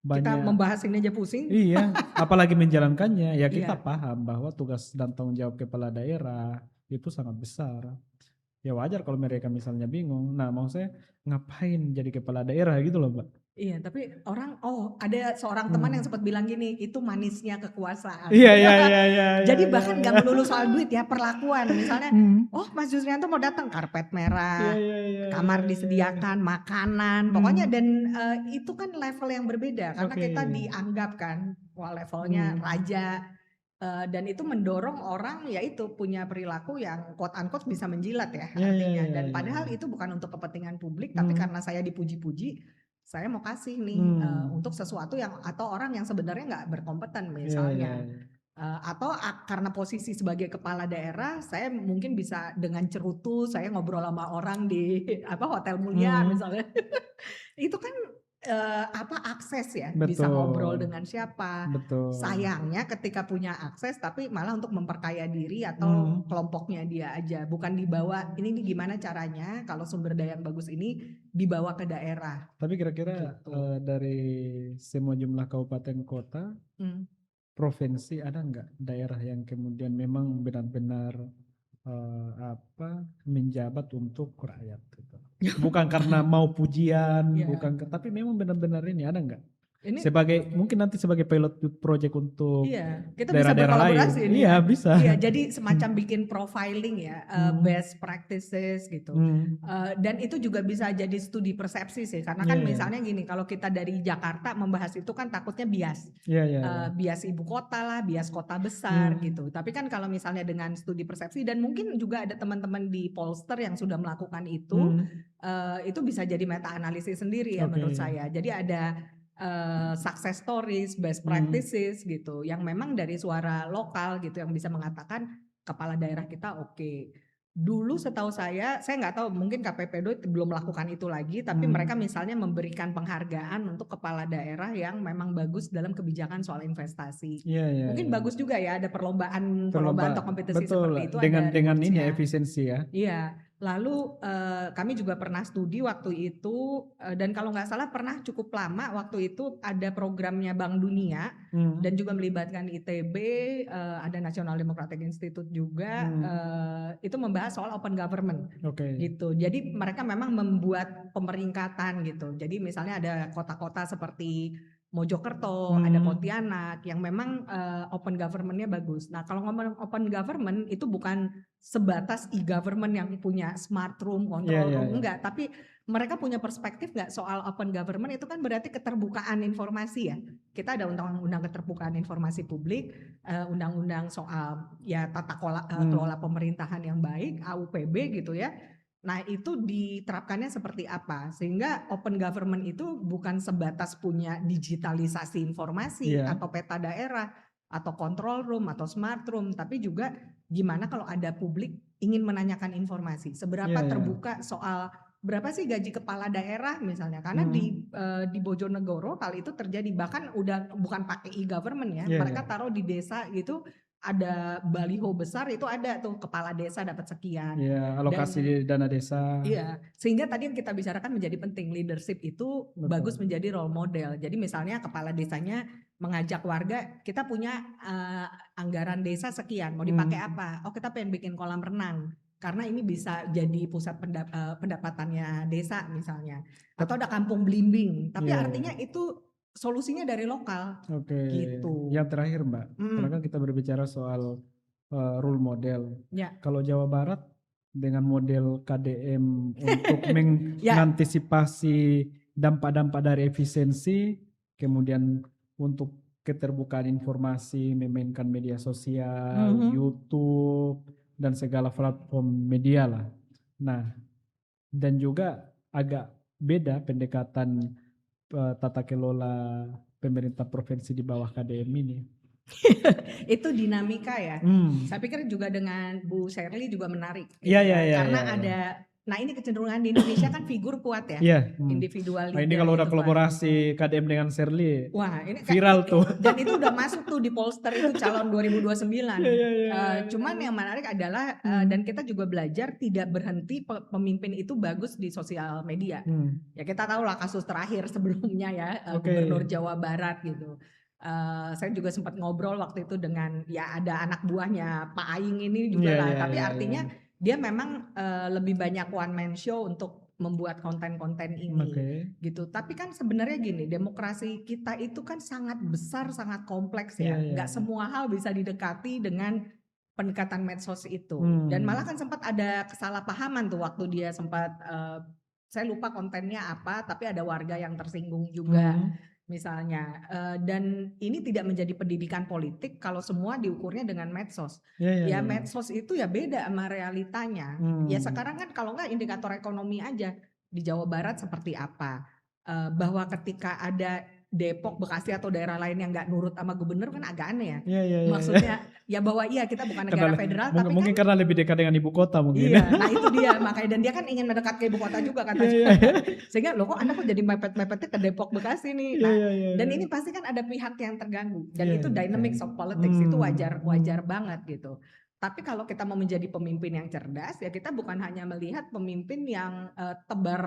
banyak. Kita membahas ini aja pusing. Iya, apalagi menjalankannya. Ya kita paham bahwa tugas dan tanggung jawab kepala daerah itu sangat besar. Ya wajar kalau mereka misalnya bingung. Nah, mau saya ngapain jadi kepala daerah gitu loh, Mbak. Iya, tapi ada seorang teman yang sempat bilang gini, itu manisnya kekuasaan. Iya. Jadi bahkan gak melulu soal duit ya, perlakuan. Misalnya, Mas Yusrianto mau datang, karpet merah, kamar disediakan, makanan, pokoknya dan itu kan level yang berbeda. Karena kita dianggap kan, levelnya raja. Dan itu mendorong orang yaitu punya perilaku yang quote unquote bisa menjilat ya artinya. Dan padahal itu bukan untuk kepentingan publik, tapi karena saya dipuji-puji, saya mau kasih nih untuk sesuatu yang atau orang yang sebenarnya nggak berkompeten misalnya. Atau karena posisi sebagai kepala daerah, saya mungkin bisa dengan cerutu, saya ngobrol sama orang di hotel mulia misalnya. Itu kan akses ya, bisa ngobrol dengan siapa. Sayangnya ketika punya akses tapi malah untuk memperkaya diri atau kelompoknya dia aja, bukan dibawa ini nih gimana caranya kalau sumber daya yang bagus ini dibawa ke daerah. Tapi kira-kira dari semua jumlah kabupaten kota, provinsi ada nggak daerah yang kemudian memang benar-benar menjabat untuk rakyat gitu. Bukan karena mau pujian, tapi memang benar-benar ini ada nggak? Mungkin nanti sebagai pilot project untuk kita daerah-daerah lain. Iya, bisa. Iya, jadi semacam bikin profiling ya, best practices gitu. Dan itu juga bisa jadi studi persepsi sih, karena kan misalnya gini, kalau kita dari Jakarta membahas itu kan takutnya bias. Bias ibu kota lah, bias kota besar gitu. Tapi kan kalau misalnya dengan studi persepsi dan mungkin juga ada teman-teman di Polster yang sudah melakukan itu bisa jadi meta analisis sendiri ya menurut saya. Jadi ada success stories, best practices gitu, yang memang dari suara lokal gitu yang bisa mengatakan kepala daerah kita oke. Dulu setahu saya nggak tahu mungkin KPPDO belum melakukan itu lagi, tapi mereka misalnya memberikan penghargaan untuk kepala daerah yang memang bagus dalam kebijakan soal investasi. Mungkin bagus juga ya ada perlombaan atau kompetisi seperti itu. Dengan ini efisiensi ya. Iya. Lalu kami juga pernah studi waktu itu dan kalau nggak salah pernah cukup lama waktu itu ada programnya Bank Dunia dan juga melibatkan ITB, ada National Democratic Institute juga, itu membahas soal open government, gitu. Jadi mereka memang membuat pemeringkatan gitu. Jadi misalnya ada kota-kota seperti Mojokerto, ada Pontianak yang memang open government-nya bagus. Nah kalau ngomong open government itu bukan sebatas e-government yang punya smart room, control room, enggak. Tapi mereka punya perspektif nggak soal open government itu kan berarti keterbukaan informasi ya. Kita ada undang-undang keterbukaan informasi publik, undang-undang soal ya tata kelola pemerintahan yang baik, AUPB gitu ya. Nah itu diterapkannya seperti apa sehingga open government itu bukan sebatas punya digitalisasi informasi atau peta daerah atau control room atau smart room, tapi juga gimana kalau ada publik ingin menanyakan informasi seberapa terbuka soal berapa sih gaji kepala daerah misalnya, karena di Bojonegoro kali itu terjadi, bahkan udah bukan pakai e-government ya, mereka taruh di desa gitu. Ada baliho besar itu ada tuh kepala desa dapat sekian. Alokasi dana desa. Iya, sehingga tadi yang kita bicarakan menjadi penting, leadership itu bagus menjadi role model. Jadi misalnya kepala desanya mengajak warga, kita punya anggaran desa sekian, mau dipakai apa? Oh kita pengen bikin kolam renang, karena ini bisa jadi pusat pendapatannya desa misalnya. Atau ada kampung belimbing, tapi artinya itu solusinya dari lokal. Gitu. Yang terakhir Mbak, karena kan kita berbicara soal role model. Kalau Jawa Barat dengan model KDM untuk mengantisipasi dampak-dampak dari efisiensi, kemudian untuk keterbukaan informasi, memainkan media sosial, YouTube dan segala platform media lah. Nah, dan juga agak beda pendekatan tata kelola pemerintah provinsi di bawah KDM ini. Itu dinamika ya. Saya pikir juga dengan Bu Sherly juga menarik. Karena ada, nah ini kecenderungan di Indonesia kan figur kuat ya, individual leader. Nah ini kalau udah kolaborasi KDM dengan Sherly, wah ini viral tuh. Dan itu udah masuk tuh di polster itu calon 2029. Cuman yang menarik adalah dan kita juga belajar tidak berhenti pemimpin itu bagus di sosial media. Ya kita tahu lah kasus terakhir sebelumnya ya, Gubernur Jawa Barat gitu. Saya juga sempat ngobrol waktu itu dengan ya ada anak buahnya Pak Aing ini juga lah, tapi artinya dia memang lebih banyak one man show untuk membuat konten-konten ini gitu. Tapi kan sebenarnya gini, demokrasi kita itu kan sangat besar, sangat kompleks ya. Nggak semua hal bisa didekati dengan pendekatan medsos itu. Dan malah kan sempat ada kesalahpahaman tuh waktu dia sempat saya lupa kontennya apa, tapi ada warga yang tersinggung juga. Misalnya, dan ini tidak menjadi pendidikan politik kalau semua diukurnya dengan medsos. Medsos itu ya beda sama realitanya. Ya sekarang kan kalau nggak indikator ekonomi aja di Jawa Barat seperti apa, bahwa ketika ada Depok, Bekasi atau daerah lain yang nggak nurut sama gubernur kan agak aneh ya. Maksudnya ya bahwa kita bukan negara federal, tapi mungkin kan, karena lebih dekat dengan ibu kota mungkin. Nah itu dia makanya, dan dia kan ingin mendekat ke ibu kota juga katanya. Sehingga loh kok Anda kok jadi mepet-mepetnya ke Depok Bekasi nih. Nah, dan ini pasti kan ada pihak yang terganggu dan itu dynamics of politics, itu wajar banget gitu. Tapi kalau kita mau menjadi pemimpin yang cerdas ya kita bukan hanya melihat pemimpin yang tebar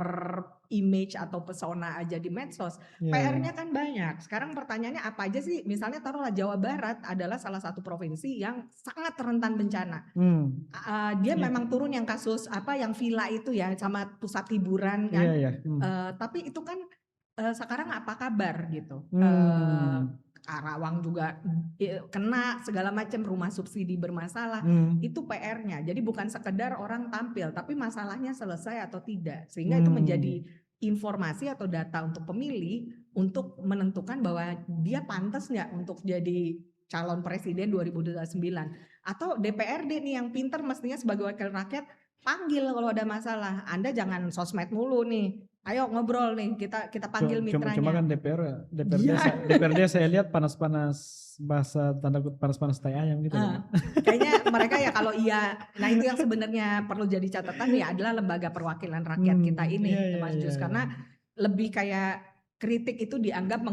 image atau pesona aja di medsos. PR-nya kan banyak. Sekarang pertanyaannya apa aja sih? Misalnya taruhlah Jawa Barat adalah salah satu provinsi yang sangat rentan bencana. Dia memang turun yang kasus yang villa itu ya sama pusat hiburan kan. Tapi itu kan sekarang apa kabar gitu. Karawang juga kena segala macam, rumah subsidi bermasalah. Itu PR-nya. Jadi bukan sekedar orang tampil, tapi masalahnya selesai atau tidak. Sehingga itu menjadi informasi atau data untuk pemilih untuk menentukan bahwa dia pantas nggak untuk jadi calon presiden 2029. Atau DPRD nih yang pinter mestinya sebagai wakil rakyat panggil kalau ada masalah. Anda jangan sosmed mulu nih. Ayo ngobrol nih, kita panggil mitranya. Cuma kan DPRD saya lihat panas-panas, bahasa tanda kutip panas-panas tai ayam gitu. Kayaknya mereka ya kalau nah itu yang sebenarnya perlu jadi catatan ya adalah lembaga perwakilan rakyat kita ini, Mas Jus, karena lebih kayak kritik itu dianggap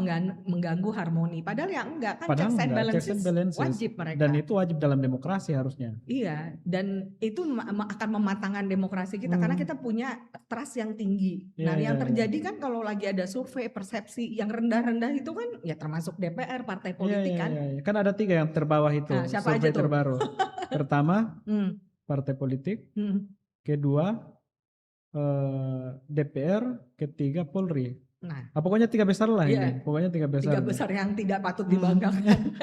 mengganggu harmoni. Padahal ya enggak, kan Padahal checks and enggak, checks and balances. wajib mereka. Dan itu wajib dalam demokrasi harusnya. Iya, dan itu akan mematangkan demokrasi kita karena kita punya trust yang tinggi. Nah, yang terjadi kan kalau lagi ada survei persepsi yang rendah-rendah itu kan ya termasuk DPR, partai politik kan. Kan ada 3 yang terbawah itu, Nah, siapa aja survei tuh? terbaru. Pertama, partai politik. Kedua, DPR. Ketiga, Polri. Nah, pokoknya 3 besar lah ini. Pokoknya 3 besar. 3 besar yang tidak patut dibanggakan.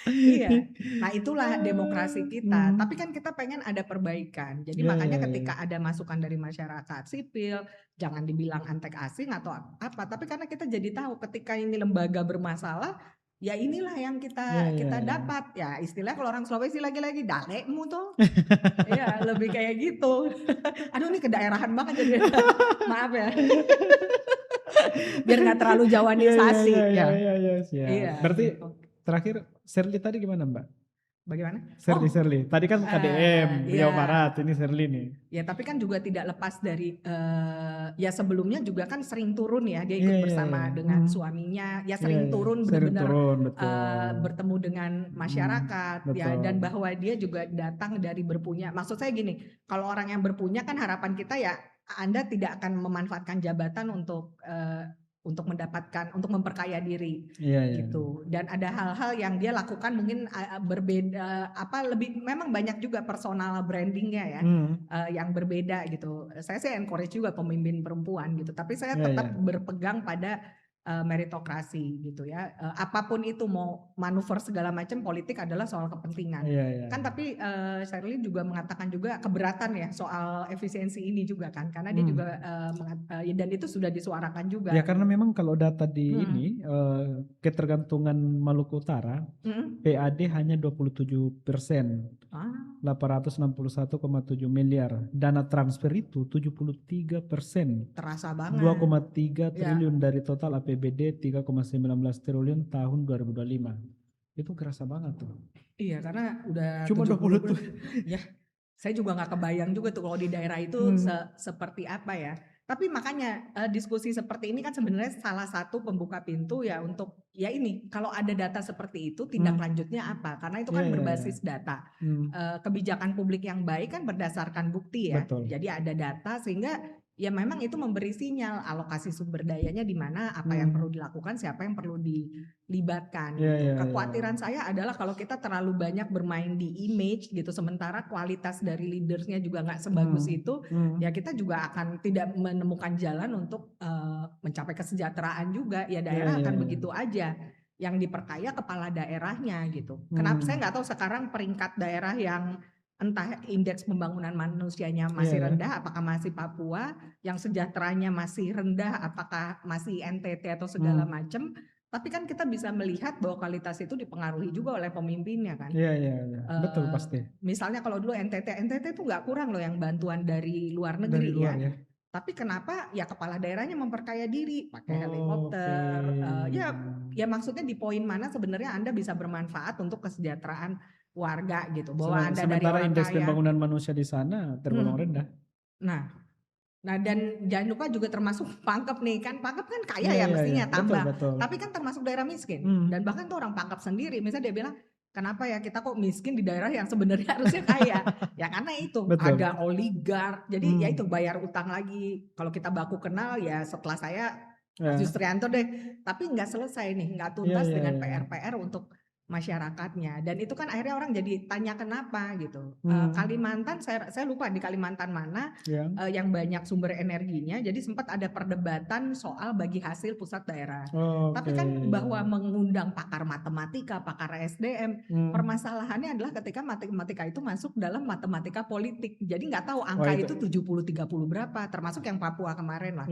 Iya. Nah, itulah demokrasi kita. Tapi kan kita pengen ada perbaikan. Jadi makanya ketika ada masukan dari masyarakat sipil, jangan dibilang antek asing atau apa. Tapi karena kita jadi tahu ketika ini lembaga bermasalah, ya inilah yang kita dapat. Ya istilahnya kalau orang Sulawesi lagi-lagi dalekmu tuh. Iya, lebih kayak gitu. Aduh, ini kedaerahan banget jadi. Maaf ya. Biar nggak terlalu jawanisasi. Iya. Berarti terakhir Shirley tadi gimana Mbak? Bagaimana? Shirley. Tadi kan KDM, Jawa Barat, ini Shirley nih. Ya tapi kan juga tidak lepas dari, ya sebelumnya juga kan sering turun ya, dia ikut bersama dengan suaminya, ya sering turun benar-benar bertemu dengan masyarakat, ya, dan bahwa dia juga datang dari berpunya. Maksud saya gini, kalau orang yang berpunya kan harapan kita ya Anda tidak akan memanfaatkan jabatan untuk mendapatkan, untuk memperkaya diri, gitu. Dan ada hal-hal yang dia lakukan mungkin berbeda, lebih, memang banyak juga personal brandingnya ya, yang berbeda gitu. Saya sih encourage juga pemimpin perempuan gitu, tapi saya tetap berpegang pada meritokrasi gitu ya. Apapun itu, mau manuver segala macam, politik adalah soal kepentingan. Kan tapi Shirley juga mengatakan juga keberatan ya soal efisiensi ini juga kan, karena dia juga dan itu sudah disuarakan juga. Ya karena memang kalau data di ini ketergantungan Maluku Utara, PAD hanya 27%, 861,7 miliar. Dana transfer itu 73%. Terasa banget. 2,3 triliun dari total APBD 3,19 triliun tahun 2025. Itu kerasa banget tuh. Iya, karena udah cuma 20 tuh. Ya, saya juga nggak kebayang juga tuh kalau di daerah itu seperti apa ya. Tapi makanya diskusi seperti ini kan sebenarnya salah satu pembuka pintu ya untuk ya ini, kalau ada data seperti itu tindak lanjutnya apa, karena itu kan berbasis data. Kebijakan publik yang baik kan berdasarkan bukti ya. Betul. Jadi ada data sehingga ya memang itu memberi sinyal alokasi sumber dayanya di mana, apa yang perlu dilakukan, siapa yang perlu dilibatkan. Kekhawatiran saya adalah kalau kita terlalu banyak bermain di image gitu, sementara kualitas dari leadersnya juga nggak sebagus itu, ya kita juga akan tidak menemukan jalan untuk mencapai kesejahteraan juga. Ya daerah akan begitu aja, yang diperkaya kepala daerahnya gitu. Kenapa saya nggak tahu sekarang peringkat daerah yang entah indeks pembangunan manusianya masih rendah, apakah masih Papua, yang sejahteranya masih rendah, apakah masih NTT atau segala macam. Tapi kan kita bisa melihat bahwa kualitas itu dipengaruhi juga oleh pemimpinnya kan. Betul pasti. Misalnya kalau dulu NTT itu nggak kurang loh yang bantuan dari luar negeri ya. Tapi kenapa ya kepala daerahnya memperkaya diri pakai helikopter, ya maksudnya di poin mana sebenarnya Anda bisa bermanfaat untuk kesejahteraan warga gitu, bahwa Anda dari orang indeks kaya. pembangunan manusia di sana tergolong rendah. Nah dan jangan lupa juga termasuk Pangkep nih kan, Pangkep kan kaya ya mestinya tambah, betul. tapi kan termasuk daerah miskin. Dan bahkan tuh orang Pangkep sendiri misalnya dia bilang, kenapa ya kita kok miskin di daerah yang sebenarnya harusnya kaya? Ya karena itu ada oligark, jadi ya itu bayar utang lagi. Kalau kita baku kenal ya setelah saya Justrianto deh, tapi nggak selesai nih, nggak tuntas dengan PR-PR untuk masyarakatnya. Dan itu kan akhirnya orang jadi tanya kenapa gitu. Kalimantan, saya lupa di Kalimantan mana yang banyak sumber energinya, jadi sempat ada perdebatan soal bagi hasil pusat daerah. Tapi kan bahwa mengundang pakar matematika, pakar SDM, permasalahannya adalah ketika matematika itu masuk dalam matematika politik. Jadi nggak tahu angka itu 70-30 berapa, termasuk yang Papua kemarin lah.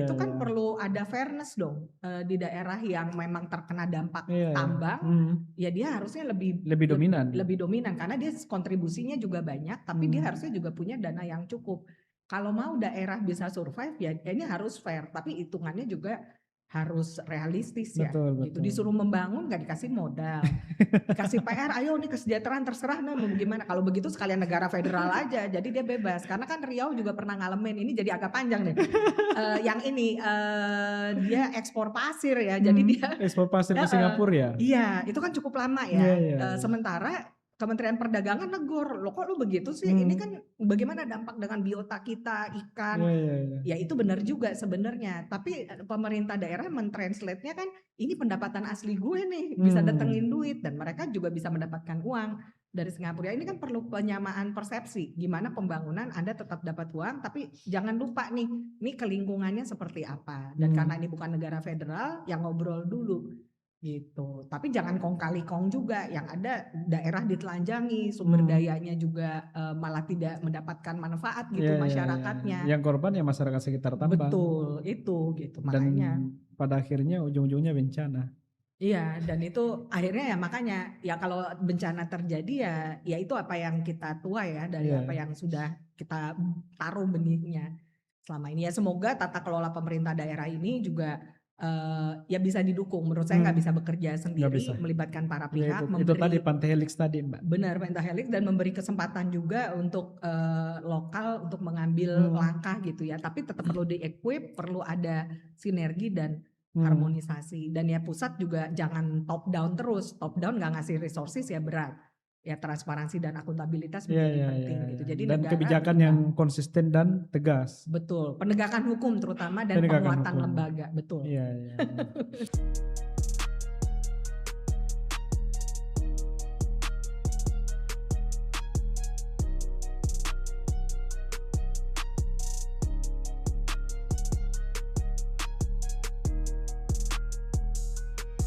Itu kan perlu ada fairness dong di daerah yang memang terkena dampak tambang. Ya dia harusnya lebih dominan karena dia kontribusinya juga banyak, tapi dia harusnya juga punya dana yang cukup. Kalau mau daerah bisa survive ya ini harus fair, tapi hitungannya juga harus realistis ya, Betul, gitu. betul. Disuruh membangun nggak dikasih modal, dikasih PR, ayo nih kesejahteraan terserah mau gimana. Kalau begitu sekalian negara federal aja, jadi dia bebas. Karena kan Riau juga pernah ngalamin, ini jadi agak panjang nih. Yang ini dia ekspor pasir ya, jadi dia ekspor pasir ke Singapura ya. Iya, itu kan cukup lama ya. Iya, iya. Sementara Kementerian Perdagangan negor, loh kok lu begitu sih? Ini kan bagaimana dampak dengan biota kita, ikan? Iya, iya, iya. Ya itu benar juga sebenarnya. Tapi pemerintah daerah mentranslate-nya kan ini pendapatan asli gue nih, bisa datengin duit dan mereka juga bisa mendapatkan uang dari Singapura. Ini kan perlu penyamaan persepsi. Gimana pembangunan Anda tetap dapat uang, tapi jangan lupa nih, ini kelingkungannya seperti apa. Dan karena ini bukan negara federal, yang ngobrol dulu. Gitu, tapi jangan kong kali kong juga, yang ada daerah ditelanjangi, sumber dayanya juga malah tidak mendapatkan manfaat gitu masyarakatnya. Yang korban ya masyarakat sekitar tambang. Betul, itu gitu Dan makanya. pada akhirnya ujung-ujungnya bencana. Iya, dan itu akhirnya ya makanya ya kalau bencana terjadi ya itu apa yang kita tuai ya dari apa yang sudah kita taruh benihnya selama ini. Ya semoga tata kelola pemerintah daerah ini juga ya bisa didukung. Menurut saya nggak bisa bekerja sendiri, melibatkan para pihak. Itu tadi Pantelix tadi Mbak. Benar, Pentahelix, dan memberi kesempatan juga untuk lokal untuk mengambil langkah gitu ya. Tapi tetap perlu di-equip, perlu ada sinergi dan harmonisasi. Dan ya pusat juga jangan top down terus. Top down nggak ngasih resources ya berat. Ya transparansi dan akuntabilitas menjadi penting gitu. Jadi dan negara kebijakan yang konsisten dan tegas. Betul, penegakan hukum terutama dan penguatan lembaga, betul. Iya, iya.